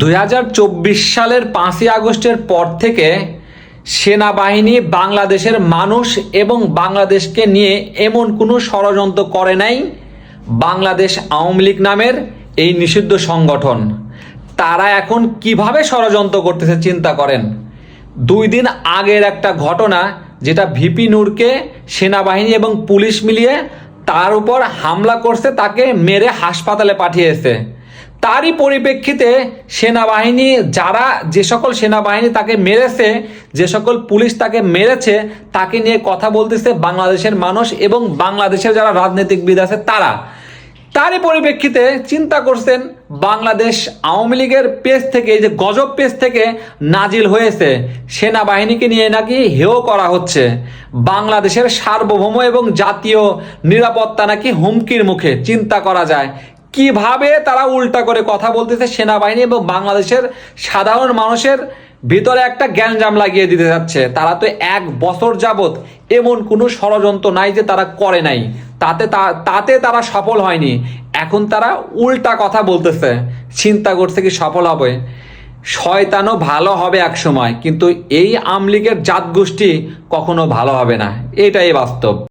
2024 সালের 5ই আগস্টের পর থেকে সেনাবাহিনী বাংলাদেশের মানুষ এবং বাংলাদেশকে নিয়ে এমন কোনো ষড়যন্ত্র করে নাই। বাংলাদেশ আওয়ামী লীগ নামের এই নিষিদ্ধ সংগঠন তারা এখন কিভাবে ষড়যন্ত্র করতেছে চিন্তা করেন। 2 দিন আগের একটা ঘটনা, যেটা ভিপি নূরকে সেনাবাহিনী এবং পুলিশ মিলিয়ে তার উপর হামলা করছে, তাকে মেরে হাসপাতালে পাঠিয়েছে। তারই পরিপ্রেক্ষিতে সেনাবাহিনী যে সকল সেনাবাহিনী তাকে মেরেছে, যে সকল পুলিশ তাকে মেরেছে, তাকে নিয়ে কথা বলতেছে বাংলাদেশের মানুষ এবং বাংলাদেশের যারা রাজনীতিবিদ আছে তারা। তারই পরিপ্রেক্ষিতে চিন্তা করছেন বাংলাদেশ আওয়ামী লীগের পেজ থেকে, এই যে গজব পেজ থেকে নাজিল হয়েছে, সেনাবাহিনীকে নিয়ে নাকি হেয় করা হচ্ছে, বাংলাদেশের সার্বভৌম এবং জাতীয় নিরাপত্তা নাকি হুমকির মুখে। চিন্তা করা যায় কিভাবে তারা উল্টা করে কথা বলতেছে সেনাবাহিনী এবং বাংলাদেশের সাধারণ মানুষের ভিতরে একটা গ্যাঞ্জাম লাগিয়ে দিতে যাচ্ছে। তারা তো 1 বছর যাবত এমন কোনো ষড়যন্ত্র নাই যে তারা করে নাই, তাতে তারা সফল হয়নি। এখন তারা উল্টা কথা বলতেছে, চিন্তা করছে কি সফল হবে। শয়তানও ভালো হবে এক সময়, কিন্তু এই আওয়ামী লীগের জাত গোষ্ঠী কখনো ভালো হবে না, এটাই বাস্তব।